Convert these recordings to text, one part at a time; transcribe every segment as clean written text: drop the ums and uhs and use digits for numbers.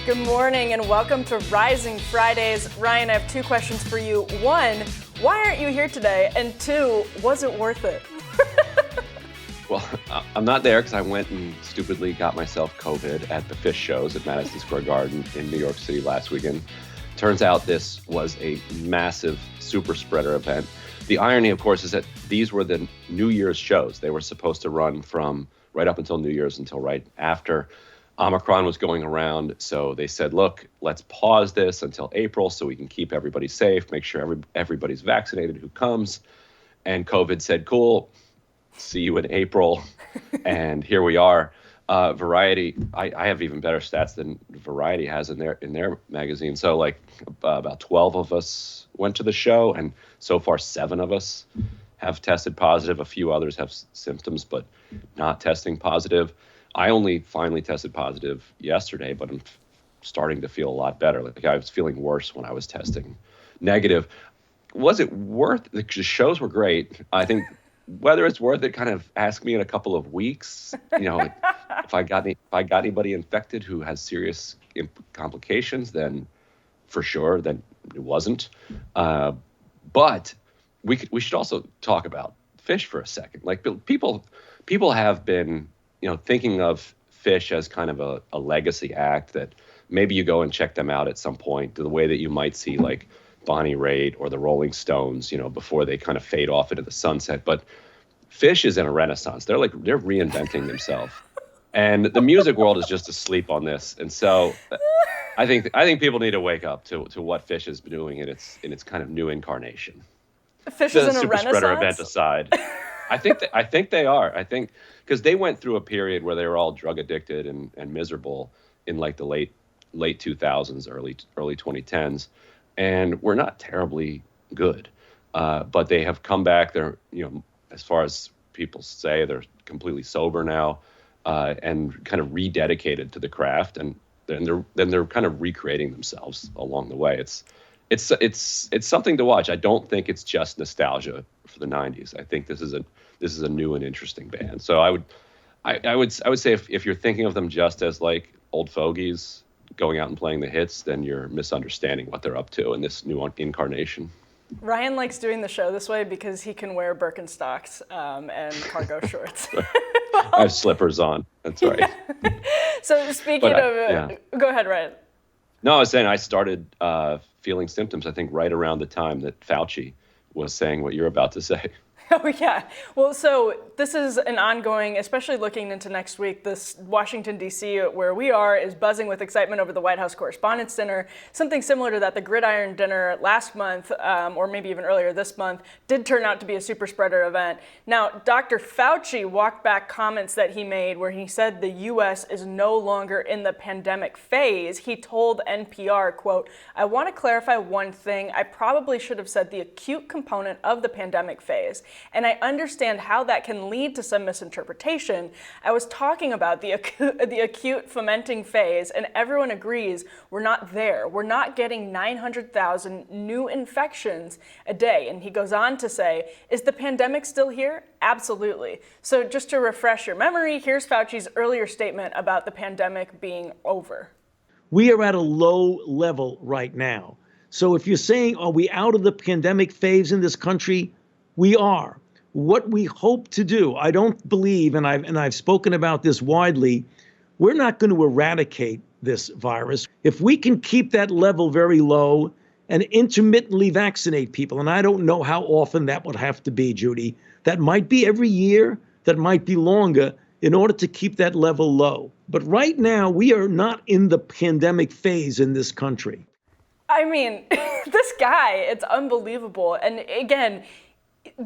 Good morning and welcome to Rising Fridays. Ryan, I have two questions for you. One, why aren't you here today? And two, was it worth it? Well, I'm not there because I went and stupidly got myself COVID at the fish shows at Madison Square Garden in New York City last weekend. Turns out this was a massive super spreader event. The irony, of course, is that these were the New Year's shows. They were supposed to run from right up until New Year's until right after. Omicron was going around, so they said, look, let's pause this until April so we can keep everybody safe, make sure everybody's vaccinated who comes. And COVID said, cool, see you in April. And here we are. Variety, I have even better stats than Variety has in their magazine. So like about 12 of us went to the show, and so far 7 of us have tested positive. A few others have symptoms, but not testing positive. I only finally tested positive yesterday, but I'm starting to feel a lot better. Like I was feeling worse when I was testing negative. Was it worth it? The shows were great. I think whether it's worth it, kind of ask me in a couple of weeks. You know, if I got anybody infected who has serious complications, then for sure, then it wasn't. But we should also talk about fish for a second. Like people have been, thinking of fish as kind of a legacy act that maybe you go and check them out at some point, the way that you might see like Bonnie Raitt or the Rolling Stones, before they kind of fade off into the sunset. But fish is in a renaissance. They're reinventing themselves. And the music world is just asleep on this. And so I think people need to wake up to what fish is doing in its kind of new incarnation. Fish is in a super renaissance? spreader event aside. I think they are. I think because they went through a period where they were all drug addicted and miserable in like the late 2000s, early 2010s, and we're not terribly good. But they have come back. They're as far as people say, they're completely sober now, and kind of rededicated to the craft, and then they're kind of recreating themselves along the way. It's something to watch. I don't think it's just nostalgia for the 90s. I think this is a new and interesting band. So I would say if you're thinking of them just as like old fogies going out and playing the hits, then you're misunderstanding what they're up to in this new incarnation. Ryan likes doing the show this way because he can wear Birkenstocks and cargo shorts. I have slippers on. That's right. Yeah. So speaking go ahead, Ryan. No, I was saying I started feeling symptoms, I think, right around the time that Fauci was saying what you're about to say. Oh, yeah. Well, so this is an ongoing, especially looking into next week, this Washington, D.C., where we are, is buzzing with excitement over the White House Correspondents' Dinner. Something similar to that, the Gridiron Dinner last month, or maybe even earlier this month, did turn out to be a super spreader event. Now, Dr. Fauci walked back comments that he made where he said the U.S. is no longer in the pandemic phase. He told NPR, quote, "I want to clarify one thing. I probably should have said the acute component of the pandemic phase. And I understand how that can lead to some misinterpretation. I was talking about the acute fomenting phase, and everyone agrees we're not there. We're not getting 900,000 new infections a day." And he goes on to say, is the pandemic still here? Absolutely. So just to refresh your memory, here's Fauci's earlier statement about the pandemic being over. We are at a low level right now. So if you're saying, are we out of the pandemic phase in this country? We are. What we hope to do, I don't believe, and I've spoken about this widely, we're not going to eradicate this virus. If we can keep that level very low and intermittently vaccinate people, and I don't know how often that would have to be, Judy, that might be every year, that might be longer, in order to keep that level low. But right now, we are not in the pandemic phase in this country. I mean, this guy, it's unbelievable. And again,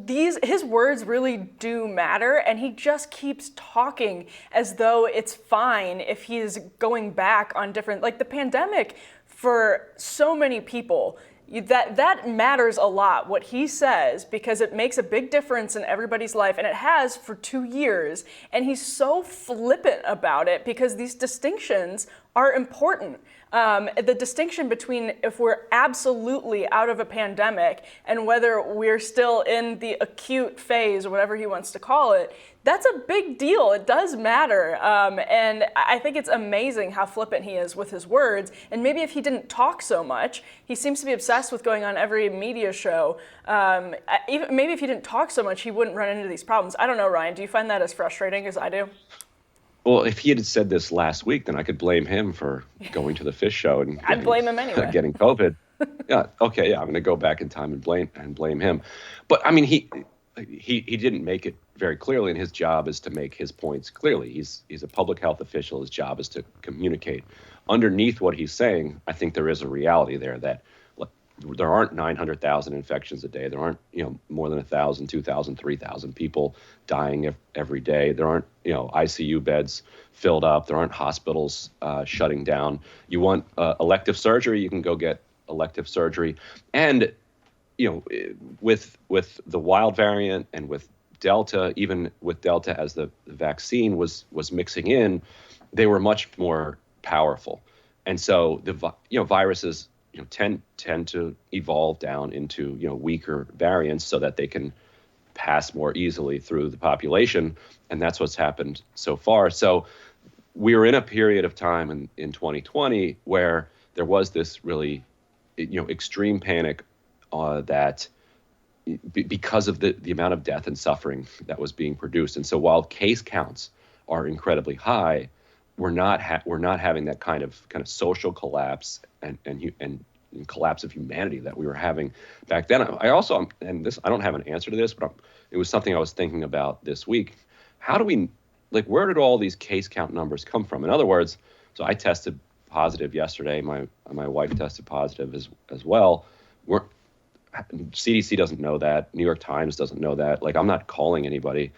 his words really do matter, and he just keeps talking as though it's fine if he's going back on different, like the pandemic for so many people, that matters a lot, what he says, because it makes a big difference in everybody's life, and it has for 2 years, and he's so flippant about it because these distinctions are important. The distinction between if we're absolutely out of a pandemic and whether we're still in the acute phase or whatever he wants to call it, That's a big deal. It does matter. And I think it's amazing how flippant he is with his words. And maybe if he didn't talk so much, he seems to be obsessed with going on every media show. Maybe if he didn't talk so much, he wouldn't run into these problems. I don't know, Ryan. Do you find that as frustrating as I do? Well, if he had said this last week, then I could blame him for going to the fish show and I'd blame him anyway. Getting COVID. Yeah. Okay. Yeah. I'm going to go back in time and blame him. But I mean, he didn't make it very clearly, and his job is to make his points clearly. He's a public health official. His job is to communicate. Underneath what he's saying, I think there is a reality there that there aren't 900,000 infections a day. There aren't, more than 1,000, 2,000, 3,000 people dying every day. There aren't, ICU beds filled up. There aren't hospitals shutting down. You want elective surgery, you can go get elective surgery. And, with the wild variant and with Delta, even with Delta as the vaccine was mixing in, they were much more powerful. And so the viruses tend to evolve down into weaker variants so that they can pass more easily through the population, and that's what's happened so far. So we were in a period of time in 2020 where there was this really extreme panic that because of the amount of death and suffering that was being produced. And so while case counts are incredibly high, we're not having that kind of social collapse and collapse of humanity that we were having back then. I also, and this, I don't have an answer to this, but it was something I was thinking about this week. How do we, where did all these case count numbers come from? In other words, so I tested positive yesterday. My wife tested positive as well. CDC doesn't know that. New York Times doesn't know that. I'm not calling anybody.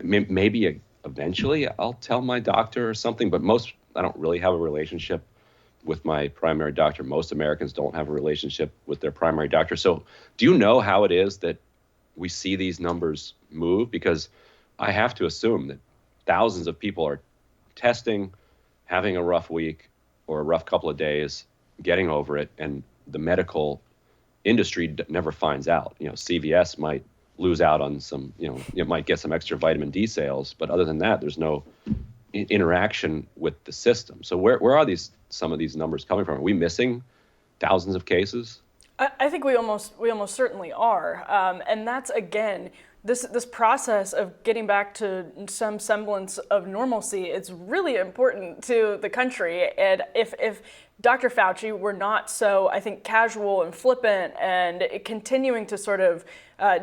Maybe eventually I'll tell my doctor or something, but I don't really have a relationship with my primary doctor. Most Americans don't have a relationship with their primary doctor. So do you know how it is that we see these numbers move? Because I have to assume that thousands of people are testing, having a rough week or a rough couple of days, getting over it, and the medical industry never finds out. CVS might lose out on some, it might get some extra vitamin D sales, but other than that, there's no interaction with the system. So where are some of these numbers coming from? Are we missing thousands of cases? I think we almost certainly are, and that's again this process of getting back to some semblance of normalcy. It's really important to the country, and if Dr. Fauci were not so, I think, casual and flippant and continuing to sort of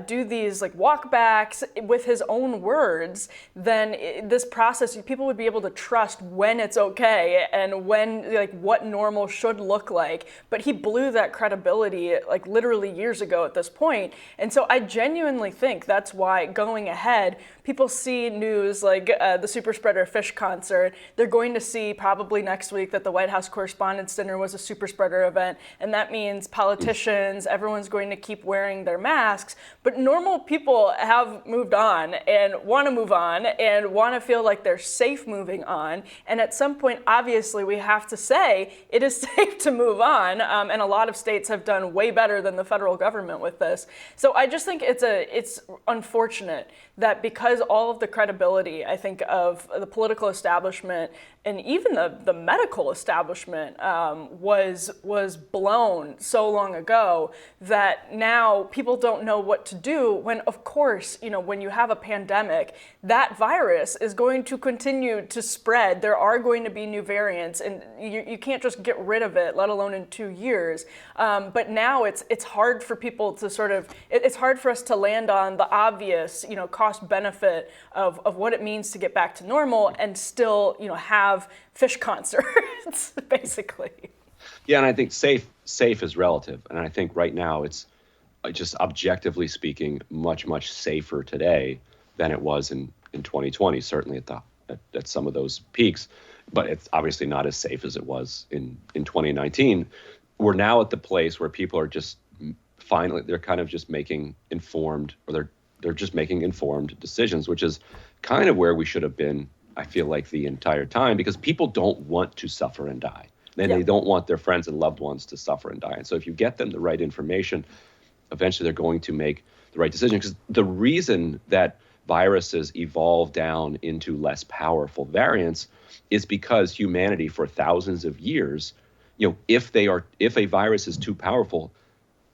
do these walkbacks with his own words, then this process, people would be able to trust when it's okay and when, what normal should look like. But he blew that credibility literally years ago at this point. And so I genuinely think that's why going ahead, people see news like the super spreader fish concert. They're going to see probably next week that the White House Correspondents' Dinner was a super spreader event. And that means politicians, everyone's going to keep wearing their masks. But normal people have moved on and want to move on and want to feel like they're safe moving on. And at some point, obviously, we have to say it is safe to move on. And a lot of states have done way better than the federal government with this. So I just think it's unfortunate that because all of the credibility, I think, of the political establishment and even the medical establishment was blown so long ago that now people don't know what to do when, of course, when you have a pandemic, that virus is going to continue to spread. There are going to be new variants, and you can't just get rid of it, let alone in 2 years. But now it's hard for people to it's hard for us to land on the obvious, cost benefit of what it means to get back to normal and still, have fish concerts, basically. Yeah, and I think safe is relative. And I think right now it's just objectively speaking much, much safer today than it was in 2020, certainly at some of those peaks. But it's obviously not as safe as it was in 2019. We're now at the place where people are just finally, they're kind of just making informed, or they're just making informed decisions, which is kind of where we should have been, I feel like, the entire time, because people don't want to suffer and die. And They don't want their friends and loved ones to suffer and die. And so if you get them the right information, eventually they're going to make the right decision. Because the reason that viruses evolve down into less powerful variants is because humanity for thousands of years, if a virus is too powerful,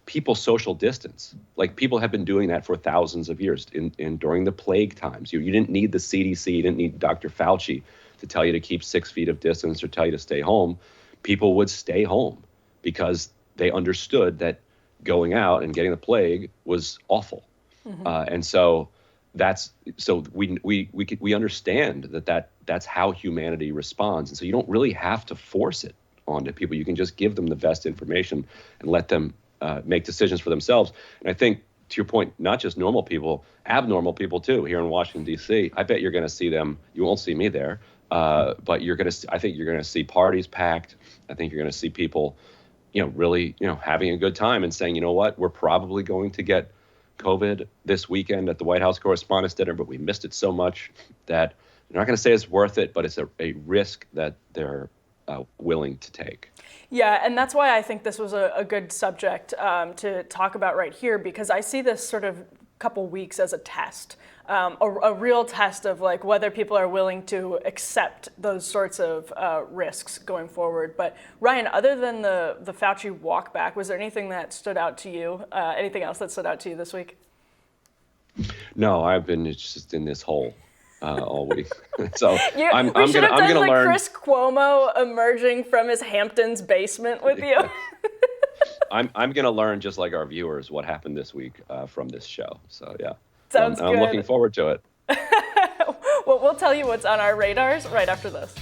people social distance. Like people have been doing that for thousands of years. During the plague times, you didn't need the CDC, you didn't need Dr. Fauci to tell you to keep 6 feet of distance or tell you to stay home. People would stay home because they understood that going out and getting the plague was awful. And so we understand that's how humanity responds. And so you don't really have to force it onto people. You can just give them the best information and let them make decisions for themselves. And I think, to your point, not just normal people, abnormal people too, here in Washington, D.C. I bet you're going to see them. You won't see me there, but I think you're going to see parties packed. I think you're going to see people, really, having a good time and saying, you know what, we're probably going to get COVID this weekend at the White House Correspondents' Dinner, but we missed it so much that they're not going to say it's worth it, but it's a risk that they're willing to take. Yeah, and that's why I think this was a good subject to talk about right here, because I see this sort of couple weeks as a test, a real test of like whether people are willing to accept those sorts of risks going forward. But Ryan, other than the Fauci walk back, was there anything that stood out to you? Anything else that stood out to you this week? No, I've been just in this hole all week. So I'm we should have done gonna like learn. Chris Cuomo emerging from his Hamptons basement with you. I'm going to learn, just like our viewers, what happened this week from this show. So yeah, Sounds I'm good. looking forward to it. Well, we'll tell you what's on our radars right after this.